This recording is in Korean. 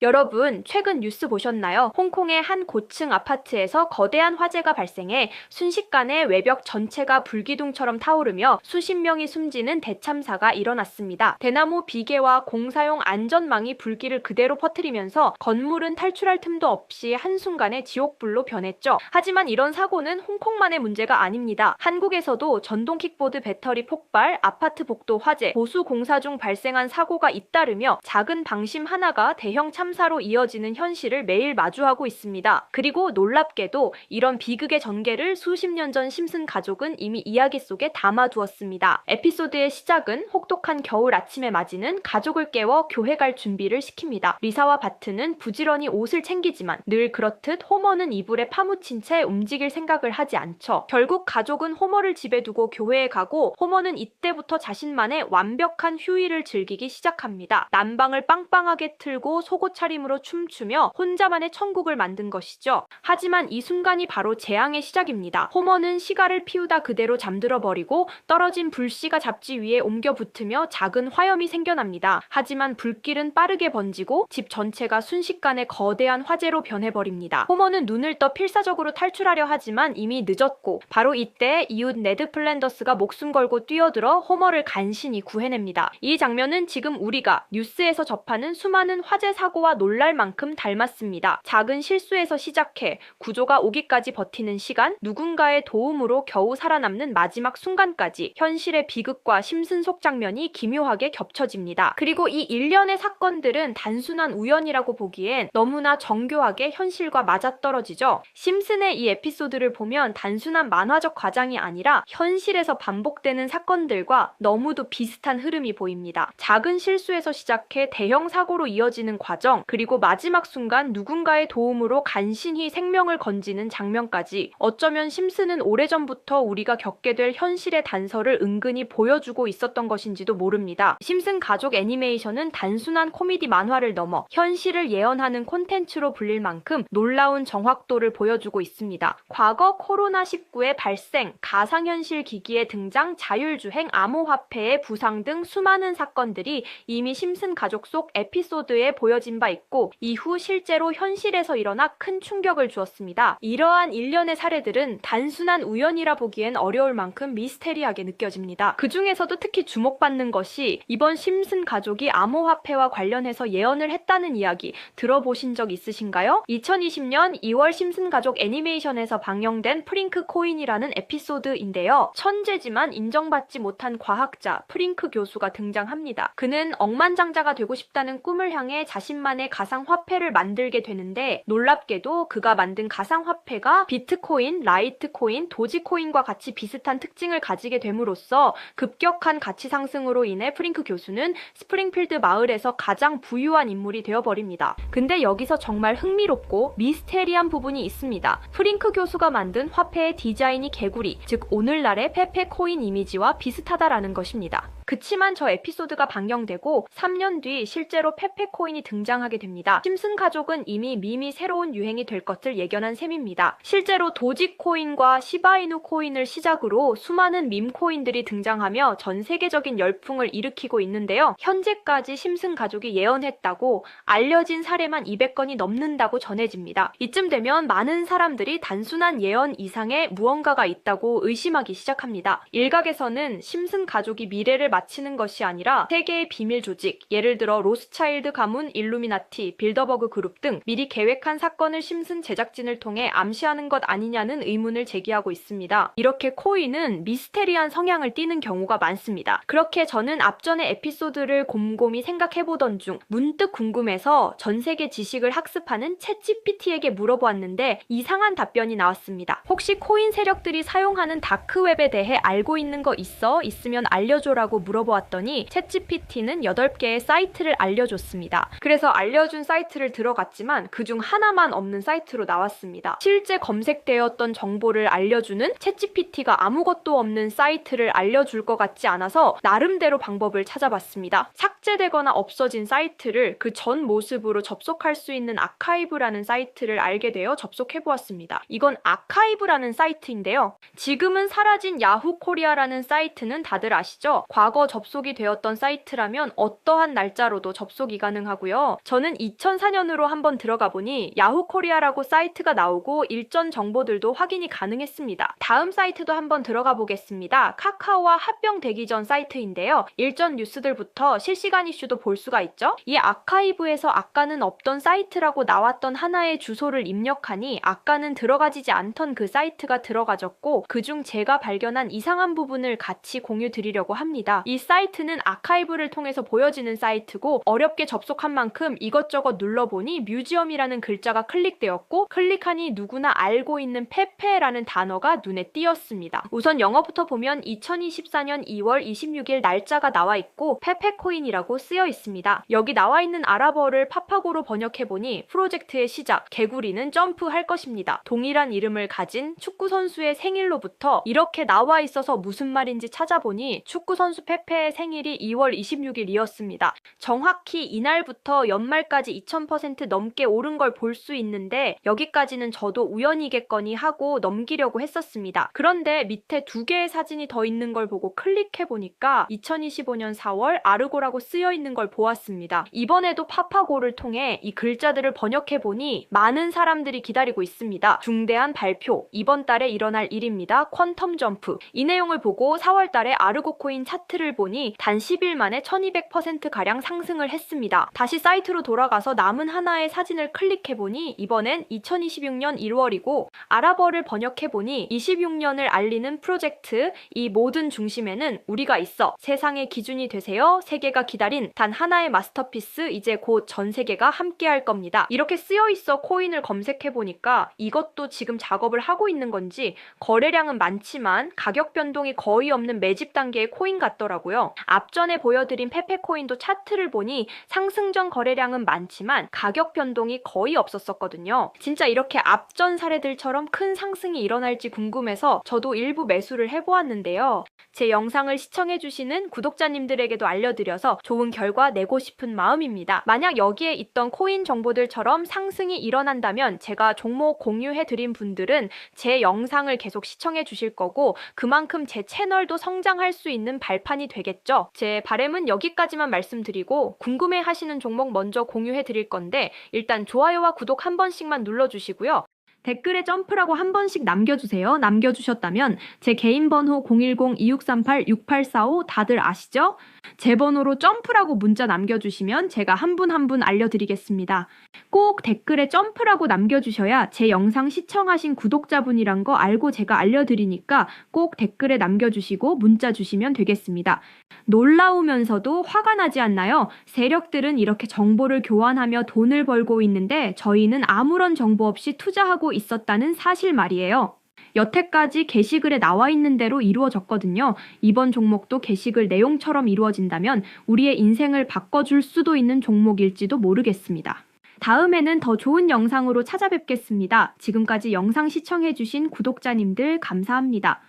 여러분, 최근 뉴스 보셨나요? 홍콩의 한 고층 아파트에서 거대한 화재가 발생해 순식간에 외벽 전체가 불기둥처럼 타오르며 수십 명이 숨지는 대참사가 일어났습니다. 대나무 비계와 공사용 안전망이 불길을 그대로 퍼뜨리면서 건물은 탈출할 틈도 없이 한순간에 지옥불로 변했죠. 하지만 이런 사고는 홍콩만의 문제가 아닙니다. 한국에서도 전동 킥보드 배터리 폭발, 아파트 복도 화재, 보수 공사 중 발생한 사고가 잇따르며 작은 방심 하나가 대형 참사로 이어지는 현실을 매일 마주하고 있습니다. 그리고 놀랍게도 이런 비극의 전개를 수십 년 전 심슨 가족은 이미 이야기 속에 담아두었습니다. 에피소드의 시작은 혹독한 겨울 아침에 맞이는 가족을 깨워 교회 갈 준비를 시킵니다. 리사와 바트는 부지런히 옷을 챙기지만 늘 그렇듯 호머는 이불에 파묻힌 채 움직일 생각을 하지 않죠. 결국 가족은 호머를 집에 두고 교회에 가고 호머는 이때부터 자신만의 완벽한 휴일을 즐기기 시작합니다. 난방을 빵빵하게 틀고 속옷 차림으로 춤추며 혼자만의 천국을 만든 것이죠. 하지만 이 순간이 바로 재앙의 시작입니다. 호머는 시가를 피우다 그대로 잠들어버리고 떨어진 불씨가 잡지 위에 옮겨 붙으며 작은 화염이 생겨납니다. 하지만 불길은 빠르게 번지고 집 전체가 순식간에 거대한 화재로 변해버립니다. 호머는 눈을 떠 필사적으로 탈출하려 하지만 이미 늦었고 바로 이때 이웃 네드 플랜더스가 목숨 걸고 뛰어들어 호머를 간신히 구해냅니다. 이 장면은 지금 우리가 뉴스에서 접하는 수많은 화재 사고와 놀랄 만큼 닮았습니다. 작은 실수에서 시작해 구조가 오기까지 버티는 시간, 누군가의 도움으로 겨우 살아남는 마지막 순간까지 현실의 비극과 심슨속 장면이 기묘하게 겹쳐집니다. 그리고 이 일련의 사건들은 단순한 우연이라고 보기엔 너무나 정교하게 현실과 맞아떨어지죠. 심슨의 이 에피소드를 보면 단순한 만화적 과장이 아니라 현실에서 반복되는 사건들과 너무도 비슷한 흐름이 보입니다. 작은 실수에서 시작해 대형 사고로 이어지는 과정, 그리고 마지막 순간 누군가의 도움으로 간신히 생명을 건지는 장면까지 어쩌면 심슨은 오래전부터 우리가 겪게 될 현실의 단서를 은근히 보여주고 있었던 것인지도 모릅니다. 심슨 가족 애니메이션은 단순한 코미디 만화를 넘어 현실을 예언하는 콘텐츠로 불릴 만큼 놀라운 정확도를 보여주고 있습니다. 과거 코로나19의 발생, 가상현실 기기의 등장, 자율주행, 암호화폐의 부상 등 수많은 사건들이 이미 심슨 가족 속 에피소드에 보여진 바 있고 이후 실제로 현실에서 일어나 큰 충격을 주었습니다. 이러한 일련의 사례들은 단순한 우연이라 보기엔 어려울 만큼 미스테리하게 느껴집니다. 그 중에서도 특히 주목받는 것이 이번 심슨 가족이 암호화폐와 관련해서 예언을 했다는 이야기 들어보신 적 있으신가요? 2020년 2월 심슨 가족 애니메이션에서 방영된 프링크 코인이라는 에피소드인데요. 천재지만 인정받지 못한 과학자 프링크 교수가 등장합니다. 그는 억만장자가 되고 싶다는 꿈을 향해 자신만의 가상화폐를 만들게 되는데 놀랍게도 그가 만든 가상화폐가 비트코인, 라이트코인, 도지코인과 같이 비슷한 특징을 가지게 됨으로써 급격한 가치 상승으로 인해 프링크 교수는 스프링필드 마을에서 가장 부유한 인물이 되어버립니다. 근데 여기서 정말 흥미롭고 미스테리한 부분이 있습니다. 프링크 교수가 만든 화폐의 디자인이 개구리, 즉 오늘날의 페페코인 이미지와 비슷하다라는 것입니다. 그치만 저 에피소드가 방영되고 3년 뒤 실제로 페페코인이 등장하게 됩니다. 심슨 가족은 이미 밈이 새로운 유행이 될 것을 예견한 셈입니다. 실제로 도지코인과 시바이누 코인을 시작으로 수많은 밈코인들이 등장하며 전 세계적인 열풍을 일으키고 있는데요. 현재까지 심슨 가족이 예언했다고 알려진 사례만 200건이 넘는다고 전해집니다. 이쯤 되면 많은 사람들이 단순한 예언 이상의 무언가가 있다고 의심하기 시작합니다. 일각에서는 심슨 가족이 미래를 마치는 것이 아니라 세계의 비밀 조직, 예를 들어 로스차일드 가문, 일루미나티, 빌더버그 그룹 등 미리 계획한 사건을 심슨 제작진을 통해 암시하는 것 아니냐는 의문을 제기하고 있습니다. 이렇게 코인은 미스테리한 성향을 띠는 경우가 많습니다. 그렇게 저는 앞전의 에피소드를 곰곰이 생각해보던 중 문득 궁금해서 전 세계 지식을 학습하는 챗GPT에게 물어보았는데 이상한 답변이 나왔습니다. 혹시 코인 세력들이 사용하는 다크웹에 대해 알고 있는 거 있어? 있으면 알려줘라고 물어보았더니 챗GPT는 8개의 사이트를 알려줬습니다. 그래서 알려준 사이트를 들어갔지만 그중 하나만 없는 사이트로 나왔습니다. 실제 검색되었던 정보를 알려주는 챗GPT가 아무것도 없는 사이트를 알려줄 것 같지 않아서 나름대로 방법을 찾아봤습니다. 삭제되거나 없어진 사이트를 그 전 모습으로 접속할 수 있는 아카이브라는 사이트를 알게 되어 접속해보았습니다. 이건 아카이브라는 사이트인데요. 지금은 사라진 야후 코리아라는 사이트는 다들 아시죠? 과거 과거 접속이 되었던 사이트라면 어떠한 날짜로도 접속이 가능하고요. 저는 2004년으로 한번 들어가 보니 야후 코리아라고 사이트가 나오고 일전 정보들도 확인이 가능했습니다. 다음 사이트도 한번 들어가 보겠습니다. 카카오와 합병되기 전 사이트인데요. 일전 뉴스들부터 실시간 이슈도 볼 수가 있죠. 이 아카이브에서 아까는 없던 사이트라고 나왔던 하나의 주소를 입력하니 아까는 들어가지지 않던 그 사이트가 들어가졌고, 그중 제가 발견한 이상한 부분을 같이 공유 드리려고 합니다. 이 사이트는 아카이브를 통해서 보여지는 사이트고, 어렵게 접속한 만큼 이것저것 눌러보니 뮤지엄이라는 글자가 클릭되었고, 클릭하니 누구나 알고 있는 페페라는 단어가 눈에 띄었습니다. 우선 영어부터 보면 2024년 2월 26일 날짜가 나와 있고 페페코인이라고 쓰여 있습니다. 여기 나와 있는 아랍어를 파파고로 번역해보니 프로젝트의 시작, 개구리는 점프할 것입니다. 동일한 이름을 가진 축구선수의 생일로부터 이렇게 나와 있어서 무슨 말인지 찾아보니 축구선수 페페의 생일이 2월 26일이었습니다. 정확히 이날부터 연말까지 2000% 넘게 오른 걸 볼 수 있는데, 여기까지는 저도 우연이겠거니 하고 넘기려고 했었습니다. 그런데 밑에 두 개의 사진이 더 있는 걸 보고 클릭해보니까 2025년 4월 아르고라고 쓰여 있는 걸 보았습니다. 이번에도 파파고를 통해 이 글자들을 번역해보니 많은 사람들이 기다리고 있습니다. 중대한 발표, 이번 달에 일어날 일입니다. 퀀텀 점프. 이 내용을 보고 4월 달에 아르고 코인 차트를 보니 단 10일 만에 1200%가량 상승을 했습니다. 다시 사이트로 돌아가서 남은 하나의 사진을 클릭해보니 이번엔 2026년 1월이고 아랍어를 번역해보니 26년을 알리는 프로젝트, 이 모든 중심에는 우리가 있어. 세상의 기준이 되세요. 세계가 기다린 단 하나의 마스터피스, 이제 곧 전 세계가 함께 할 겁니다. 이렇게 쓰여 있어 코인을 검색해보니까 이것도 지금 작업을 하고 있는 건지 거래량은 많지만 가격 변동이 거의 없는 매집 단계의 코인 같더라고요. 앞전에 보여드린 페페코인도 차트를 보니 상승 전 거래량은 많지만 가격 변동이 거의 없었거든요. 진짜 이렇게 앞전 사례들처럼 큰 상승이 일어날지 궁금해서 저도 일부 매수를 해보았는데요. 제 영상을 시청해주시는 구독자님들에게도 알려드려서 좋은 결과 내고 싶은 마음입니다. 만약 여기에 있던 코인 정보들처럼 상승이 일어난다면 제가 종목 공유해드린 분들은 제 영상을 계속 시청해주실 거고, 그만큼 제 채널도 성장할 수 있는 발판이 되겠죠. 제 바람은 여기까지만 말씀드리고, 궁금해하시는 종목 먼저 공유해드릴 건데 일단 좋아요와 구독 한 번씩만 눌러주시고요. 댓글에 점프라고 한 번씩 남겨주세요. 남겨주셨다면 제 개인 번호 010-2638-6845 다들 아시죠? 제 번호로 점프라고 문자 남겨주시면 제가 한 분 한 분 알려드리겠습니다. 꼭 댓글에 점프라고 남겨주셔야 제 영상 시청하신 구독자분이란 거 알고 제가 알려드리니까 꼭 댓글에 남겨주시고 문자 주시면 되겠습니다. 놀라우면서도 화가 나지 않나요? 세력들은 이렇게 정보를 교환하며 돈을 벌고 있는데 저희는 아무런 정보 없이 투자하고 있었다는 사실 말이에요. 여태까지 게시글에 나와 있는 대로 이루어졌거든요. 이번 종목도 게시글 내용처럼 이루어진다면 우리의 인생을 바꿔줄 수도 있는 종목일지도 모르겠습니다. 다음에는 더 좋은 영상으로 찾아뵙겠습니다. 지금까지 영상 시청해주신 구독자님들 감사합니다.